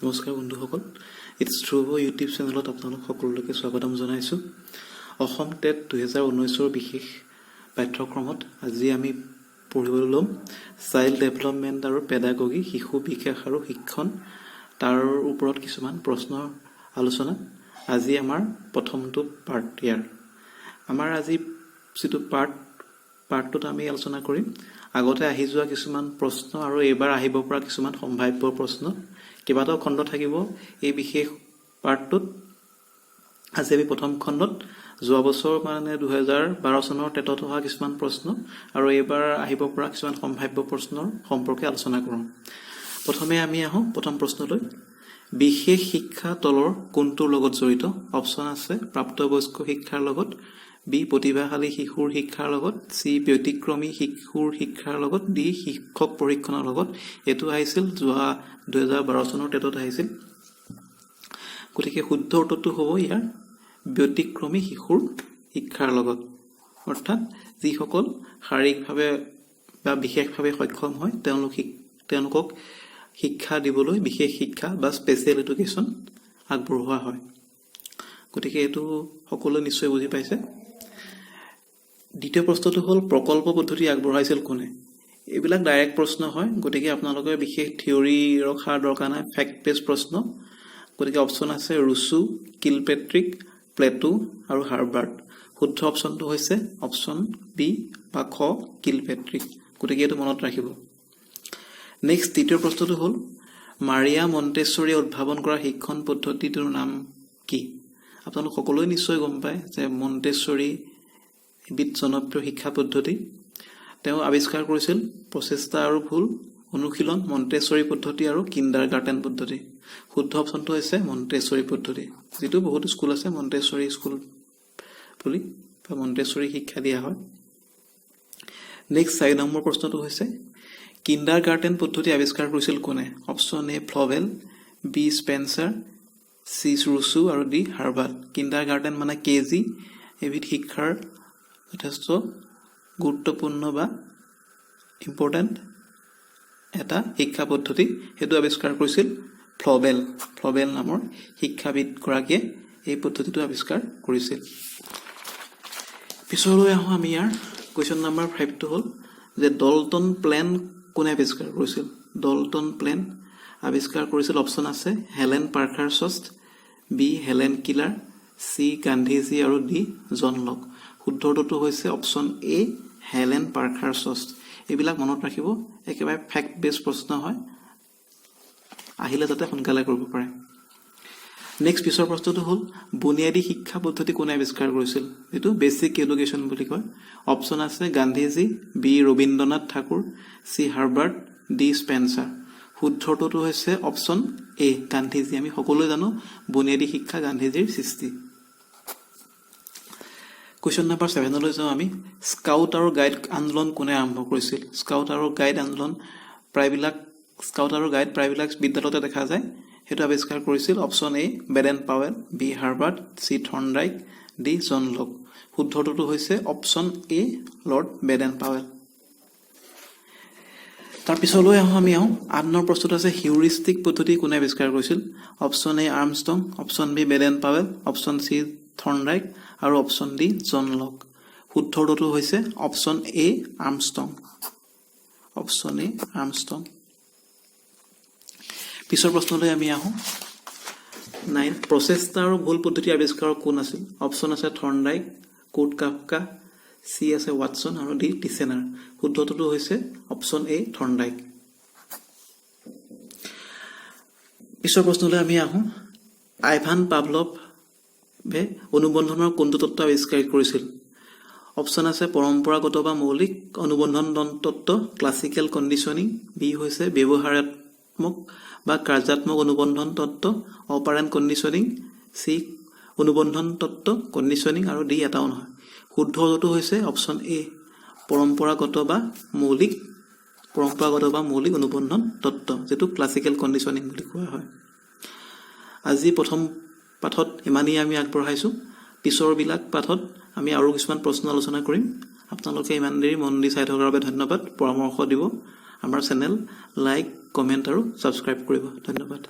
নমস্কাৰ বন্ধুসকল, it's Dhruv YouTube চেনেলত আপোনালোক সকলোকে স্বাগতম জনাইছোঁ। অসম টেট 2019 বিশেষ পাঠ্যক্ৰমত আজি আমি পঢ়িবলৈ ল'ম চাইল্ড ডেভেলপমেণ্ট আৰু পেডাগগী, শিশু বিকাশ আৰু শিক্ষণ। তাৰ ওপৰত কিছুমান প্ৰশ্নৰ আলোচনা। আজি আমাৰ প্ৰথমটো পাৰ্ট ইয়াৰ। আমাৰ আজি যিটো পাৰ্টটোত আমি আলোচনা কৰিম আগতে আহি যোৱা কিছুমান প্ৰশ্ন আৰু এইবাৰ আহিব পৰা কিছুমান সম্ভাৱ্য প্ৰশ্ন। কেইবাটাও খণ্ড থাকিব এই বিশেষ পাৰ্টটোত। আজি আমি প্ৰথম খণ্ডত যোৱা বছৰ 2012 চনৰ টেটত অহা কিছুমান প্ৰশ্ন আৰু এইবাৰ আহিব পৰা কিছুমান সম্ভাৱ্য প্ৰশ্নৰ সম্পৰ্কে আলোচনা কৰোঁ। প্ৰথমে আমি আহোঁ প্ৰথম প্ৰশ্নলৈ। বিশেষ শিক্ষা তলৰ কোনটোৰ লগত জড়িত? অপশ্যন আছে প্ৰাপ্তবয়স্ক শিক্ষাৰ লগত, বি প্ৰতিভাশালী শিশুৰ শিক্ষাৰ লগত, চি ব্যতিক্ৰমী শিশুৰ শিক্ষাৰ লগত, ডি শিক্ষক প্ৰশিক্ষণৰ লগত। এইটো আহিছিল যোৱা 2012 চনৰ টেটত আহিছিল। গতিকে শুদ্ধ উত্তৰটো হ'ব ইয়াৰ ব্যতিক্ৰমী শিশুৰ শিক্ষাৰ লগত, অৰ্থাৎ যিসকল শাৰীৰিকভাৱে বা বিশেষভাৱে সক্ষম হয় তেওঁলোকক শিক্ষা দিবলৈ বিশেষ শিক্ষা বা স্পেচিয়েল এডুকেশ্যন আগবঢ়োৱা হয়। গতিকে এইটো সকলোৱে নিশ্চয় বুজি পাইছে। দ্বিতীয় প্ৰশ্নটো হ'ল প্ৰকল্প পদ্ধতি আগবঢ়াইছিল কোনে? এইবিলাক ডাইৰেক্ট প্ৰশ্ন হয়, গতিকে আপোনালোকে বিশেষ থিয়ৰী ৰখাৰ দৰকাৰ নাই, ফেক্ট বেছ প্ৰশ্ন। গতিকে অপশ্যন আছে ৰুছু, কিলপেট্ৰিক, প্লেটো আৰু হাৰ্বাৰ্ট। শুদ্ধ অপশ্যনটো হৈছে অপশ্যন বি বা খ, কিলপেট্ৰিক। গতিকে এইটো মনত ৰাখিব। নেক্সট তৃতীয় প্ৰশ্নটো হ'ল মাৰিয়া মণ্টেছৰীয়ে উদ্ভাৱন কৰা শিক্ষণ পদ্ধতিটোৰ নাম কি? আপোনালোক সকলোৱে নিশ্চয় গম পায় যে মণ্টেছৰী এবিধ জনপ্ৰিয় শিক্ষা পদ্ধতি। তেওঁ আৱিষ্কাৰ কৰিছিল প্ৰচেষ্টা আৰু ভুল, অনুশীলন, মণ্টেছৰী পদ্ধতি আৰু কিণ্ডাৰগাৰ্টেন পদ্ধতি। শুদ্ধ অপশ্যনটো হৈছে মণ্টেছৰী পদ্ধতি, যিটো বহুত স্কুল আছে মণ্টেছৰী স্কুল বুলি বা মণ্টেছৰী শিক্ষা দিয়া হয়। নেক্সট 4 নম্বৰ প্ৰশ্নটো হৈছে কিণ্ডাৰগাৰ্টেন পদ্ধতি আৱিষ্কাৰ কৰিছিল কোনে? Option A Froebel, B Spencer, C Rousseau আৰু ডি হাৰ্বাৰ্ট। কিণ্ডাৰগাৰ্টেন মানে কেজি, এবিধ শিক্ষাৰ যথেষ্ট গুৰুত্বপূৰ্ণ বা ইম্পৰ্টেণ্ট এটা শিক্ষা পদ্ধতি। সেইটো আৱিষ্কাৰ কৰিছিল ফ্ল'ভেল নামৰ শিক্ষাবিদগৰাকীয়ে এই পদ্ধতিটো আৱিষ্কাৰ কৰিছিল। পিছলৈ আহোঁ আমি ইয়াৰ কুৱেশ্যন নম্বৰ 5টো হ'ল যে ডলটন প্লেন কোনে আৱিষ্কাৰ কৰিছিল? ডলটন প্লেন আৱিষ্কাৰ কৰিছিল অপশ্যন আছে Helen Parkhurst, B Helen Keller, C Gandhiji আৰু ডি জন লক। শুদ্ধ উত্তৰটো হৈছে option A Helen Parkhurst. এইবিলাক মনত ৰাখিব, একেবাৰে ফেক্ট বেছ প্ৰশ্ন হয়, আহিলে যাতে সোনকালে কৰিব পাৰে। নেক্সট পিছৰ প্ৰশ্নটো হ'ল বুনিয়াদী শিক্ষা পদ্ধতি কোনে আৱিষ্কাৰ কৰিছিল? এইটো বেচিক এডুকেশ্যন বুলি কয়। অপশ্যন আছে Gandhiji, B Rabindranath Thakur, C Herbert, D Spencer. শুদ্ধ উত্তৰটো হৈছে অপশ্যন এ গান্ধীজী। আমি সকলোৱে জানো বুনিয়াদী শিক্ষা গান্ধীজীৰ সৃষ্টি। কুৱেশ্যন নম্বৰ 7লৈ যাওঁ আমি। স্কাউট আৰু গাইড আন্দোলন কোনে আৰম্ভ কৰিছিল? স্কাউট আৰু গাইড প্ৰায়বিলাক বিদ্যালয়তে দেখা যায়। সেইটো আৱিষ্কাৰ কৰিছিল option A Baden Powell, B Herbert, C Thorndike, D John Locke. শুদ্ধ উত্তৰটো হৈছে option A Lord Baden Powell. তাৰ পিছলৈ আমি আহোঁ 8 নম্বৰ প্ৰশ্নটো আছে হিউৰিষ্টিক পদ্ধতি কোনে আৱিষ্কাৰ কৰিছিল? Option A Armstrong, option B Baden Powell, option C Thorndike আৰু অপশ্যন ডি জন লক। শুদ্ধ উত্তৰটো হৈছে অপশ্যন এ আৰ্মষ্ট্ৰং। পিছৰ প্ৰশ্নলৈ আমি আহোঁ 9। প্ৰচেষ্টা আৰু ভুল পদ্ধতি আৱিষ্কাৰক কোন আছিল? অপশ্যন আছে থৰ্ণডাইক, কুৰ্ট কাফকা, চি আছে ৱাটছন আৰু ডি টিচেনাৰ। শুদ্ধ উত্তৰটো হৈছে অপশ্যন এ থৰ্ণডাইক। পিছৰ প্ৰশ্নলৈ আমি আহোঁ আইভান পাভলভে অনুবন্ধনৰ কোনটো তত্ত্ব আৱিষ্কাৰ কৰিছিল? অপশ্যন আছে পৰম্পৰাগত বা মৌলিক অনুবন্ধন তত্ত্ব, ক্লাছিকেল কণ্ডিশ্যনিং, বি হৈছে ব্যৱহাৰাত্মক বা কাৰ্যাত্মক অনুবন্ধন তত্ত্ব, অপাৰেণ্ট কণ্ডিশ্যনিং, চি অনুবন্ধন তত্ত্ব, কণ্ডিশ্যনিং আৰু ডি এটাও নহয়। শুদ্ধ উত্তৰটো হৈছে অপশ্যন এ পৰম্পৰাগত বা মৌলিক অনুবন্ধন তত্ত্ব, যিটো ক্লাছিকেল কণ্ডিশ্যনিং বুলি কোৱা হয়। আজি প্ৰথম পাঠত ইমানেই আমি আগবঢ়াইছোঁ। পিছৰবিলাক পাঠত আমি আৰু কিছুমান প্ৰশ্ন আলোচনা কৰিম। আপোনালোকে ইমান দেৰি মন দি চাই থকাৰ বাবে ধন্যবাদ। পৰামৰ্শ দিব, আমাৰ চেনেল লাইক, কমেণ্ট আৰু ছাবস্ক্ৰাইব কৰিব। ধন্যবাদ।